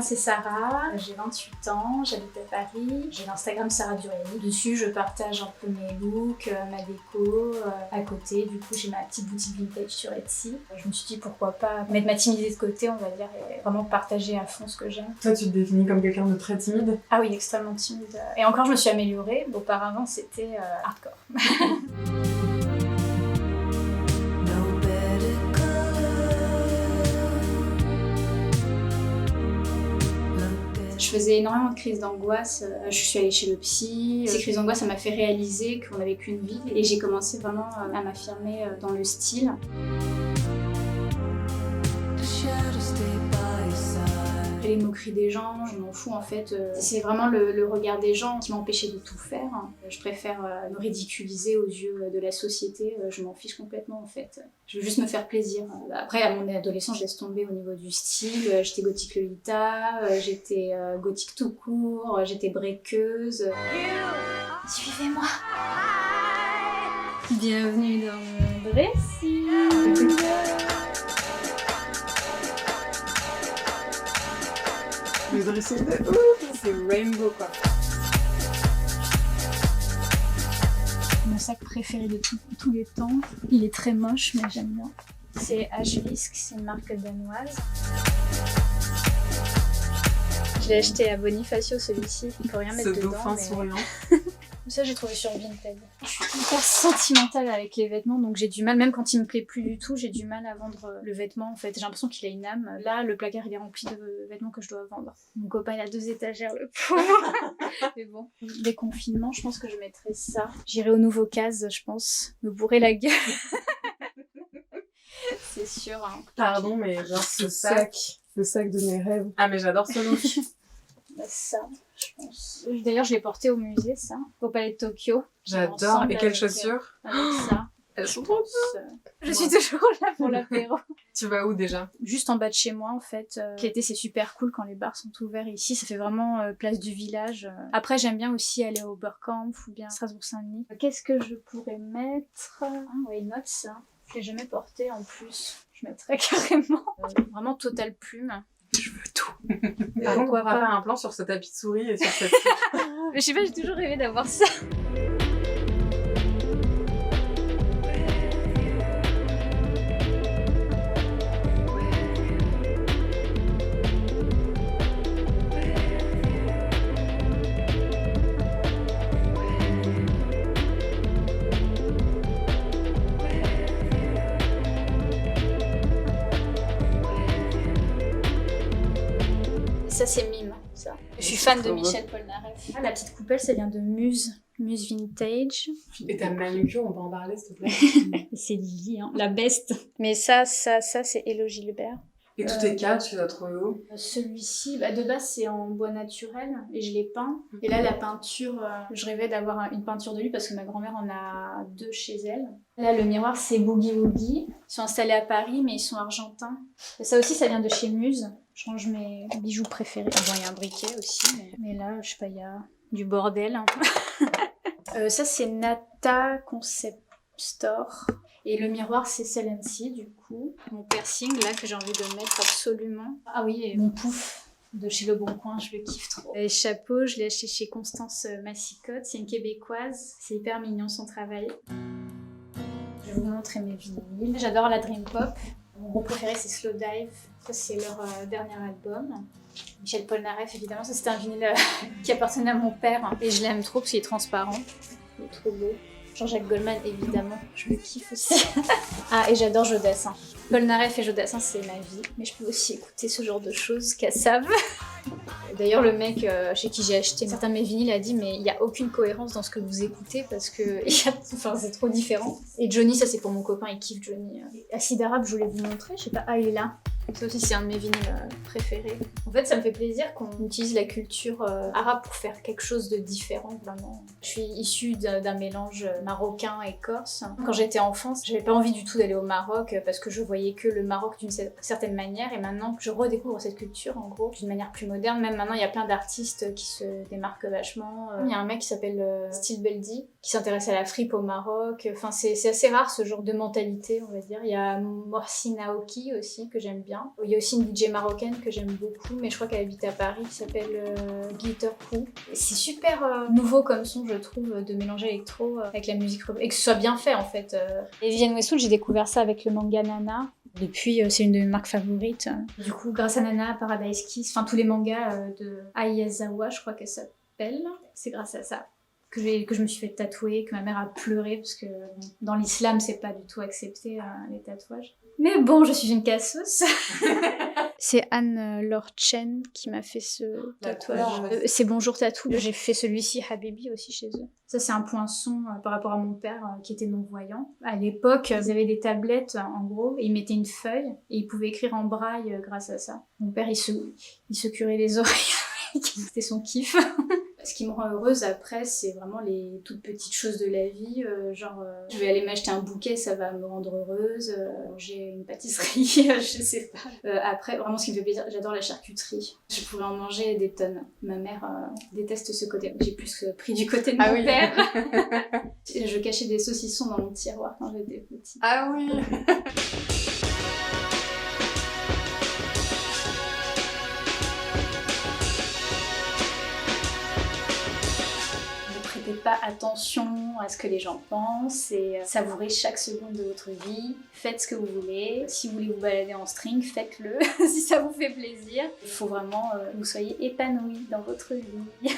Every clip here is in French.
Moi c'est Sarah, j'ai 28 ans, j'habite à Paris. J'ai l'Instagram Sarah Duriani. Dessus je partage un peu mes looks, ma déco. À côté du coup j'ai ma petite boutique vintage sur Etsy. Je me suis dit pourquoi pas mettre ma timidité de côté on va dire et vraiment partager à fond ce que j'aime. Toi tu te définis comme quelqu'un de très timide? Ah oui, extrêmement timide. Et encore je me suis améliorée. Auparavant c'était hardcore. Je faisais énormément de crises d'angoisse. Je suis allée chez le psy. Ces crises d'angoisse, ça m'a fait réaliser qu'on n'avait qu'une vie. Et j'ai commencé vraiment à m'affirmer dans le style. Les moqueries des gens, je m'en fous en fait. C'est vraiment le regard des gens qui m'empêchait de tout faire. Je préfère me ridiculiser aux yeux de la société. Je m'en fiche complètement en fait. Je veux juste me faire plaisir. Après, à mon adolescence, je laisse tomber au niveau du style. J'étais gothique Lolita, j'étais gothique tout court, j'étais breakeuse. Suivez-moi. Bienvenue dans mon dressing. Le dressing de ouf, c'est rainbow quoi. Mon sac préféré de tous les temps. Il est très moche, mais j'aime bien. C'est H-Visk, c'est une marque danoise. Je l'ai acheté à Bonifacio celui-ci, il faut rien mettre dedans. Ce dauphin souriant. Ça j'ai trouvé sur Vinted. Je suis hyper sentimentale avec les vêtements, donc j'ai du mal, même quand il me plaît plus du tout, j'ai du mal à vendre le vêtement en fait. J'ai l'impression qu'il a une âme. Là, le placard il est rempli de vêtements que je dois vendre. Mon copain il a 2 étagères, le pauvre. Mais bon, déconfinement, je pense que je mettrai ça. J'irai au Nouveau Case, je pense, me bourrer la gueule. C'est sûr. Hein. Pardon, mais genre ce sac, le sac de mes rêves. Ah mais j'adore ce look. Bah, ça, je pense. D'ailleurs, je l'ai porté au musée, ça, au Palais de Tokyo. J'adore. Et quelles chaussures? Avec ça. Elles sont trop bien. Je suis toujours là pour l'apéro. Tu vas où déjà? Juste en bas de chez moi, en fait. L'été, c'est super cool quand les bars sont ouverts ici. Ça fait vraiment place du village. Après, j'aime bien aussi aller au Oberkampf ou bien Strasbourg-Saint-Denis. Qu'est-ce que je pourrais mettre? Why not, ça? Je l'ai jamais porté en plus. Je mettrais carrément. Vraiment total plume. Je veux tout. Par contre, on pourra faire un plan sur ce tapis de souris et sur cette... Mais je sais pas, j'ai toujours rêvé d'avoir ça. Ça c'est Mime, ça. Je suis fan de Michel Polnareff. La petite coupelle, ça vient de Muse Vintage. Et ta manucure, on peut en parler s'il te plaît? C'est Lily, hein, la beste. Mais ça c'est Hello Gilbert. Et tous tes cadres, tu les as trouvés où? Celui-ci, de base c'est en bois naturel et je l'ai peint. Et là la peinture, je rêvais d'avoir une peinture de lui parce que ma grand-mère en a 2 chez elle. Là le miroir c'est Boogie Woogie. Ils sont installés à Paris mais ils sont argentins. Et ça aussi ça vient de chez Muse. Je range mes bijoux préférés. Bon il y a un briquet aussi mais là je sais pas, il y a du bordel. Ça c'est Nata Concept Store. Et le miroir, c'est Celency, du coup. Mon piercing, là, que j'ai envie de mettre absolument. Ah oui, et mon pouf de chez Le Bon Coin, je le kiffe trop. Et chapeau, je l'ai acheté chez Constance Massicotte. C'est une Québécoise. C'est hyper mignon, son travail. Je vais vous montrer mes vinyles. J'adore la Dream Pop. Mon groupe préféré, c'est Slow Dive. Ça, c'est leur dernier album. Michel Polnareff, évidemment. Ça, c'était un vinyle qui appartenait à mon père. Et je l'aime trop parce qu'il est transparent. Il est trop beau. Jean-Jacques Goldman, évidemment, je le kiffe aussi. Ah, et j'adore Jodassin. Polnareff et Jodassin, c'est ma vie. Mais je peux aussi écouter ce genre de choses, Kassav. D'ailleurs, le mec chez qui j'ai acheté certains de mes vinyles a dit mais il n'y a aucune cohérence dans ce que vous écoutez parce que c'est trop différent. Et Johnny, ça c'est pour mon copain, il kiffe Johnny. Acide Arabe, je voulais vous montrer, je sais pas, il est là. Ça aussi c'est un de mes vinyles préférés. En fait ça me fait plaisir qu'on utilise la culture arabe pour faire quelque chose de différent vraiment. Je suis issue d'un mélange marocain et corse. Quand j'étais enfant, j'avais pas envie du tout d'aller au Maroc parce que je voyais que le Maroc d'une certaine manière et maintenant je redécouvre cette culture en gros d'une manière plus moderne. Même maintenant il y a plein d'artistes qui se démarquent vachement. Il y a un mec qui s'appelle Style Beldi qui s'intéresse à la fripe au Maroc. Enfin c'est assez rare ce genre de mentalité on va dire. Il y a Morsi Naoki aussi que j'aime bien. bien. Il y a aussi une DJ marocaine que j'aime beaucoup, mais je crois qu'elle habite à Paris, qui s'appelle Glitter Crew. C'est super nouveau comme son, je trouve, de mélanger électro avec la musique et que ce soit bien fait en fait. Et Vivienne Westwood, j'ai découvert ça avec le manga Nana. Depuis, c'est une de mes marques favorites. Du coup, grâce à Nana, Paradise Kiss, enfin tous les mangas de Aizawa, je crois qu'elle s'appelle, c'est grâce à ça que je me suis fait tatouer, que ma mère a pleuré, parce que dans l'islam, c'est pas du tout accepté les tatouages. Mais bon, je suis une casseuse. C'est Anne-Laure Chen qui m'a fait ce tatouage. C'est Bonjour Tatou. J'ai fait celui-ci Habibi aussi chez eux. Ça, c'est un poinçon par rapport à mon père qui était non-voyant. À l'époque, ils avaient des tablettes, en gros, et ils mettaient une feuille et ils pouvaient écrire en braille grâce à ça. Mon père, il se curait les oreilles avec. C'était son kiff. Ce qui me rend heureuse après, c'est vraiment les toutes petites choses de la vie. Je vais aller m'acheter un bouquet, ça va me rendre heureuse. J'ai une pâtisserie, je sais pas. Après, vraiment, ce qui me fait plaisir, j'adore la charcuterie. Je pourrais en manger des tonnes. Ma mère déteste ce côté. J'ai plus pris du côté de mon père. Je cachais des saucissons dans mon tiroir quand j'étais petite. Ah oui. Pas attention à ce que les gens pensent et savourez chaque seconde de votre vie. Faites ce que vous voulez. Si vous voulez vous balader en string, faites-le si ça vous fait plaisir. Il faut vraiment que vous soyez épanoui dans votre vie.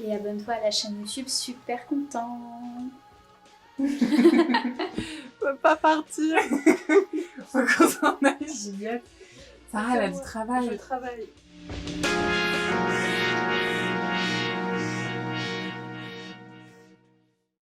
Et abonne-toi à la chaîne YouTube, super content. On peut pas partir. Faut qu'on s'en aille. Génial. Sarah, elle a du travail. Je travaille.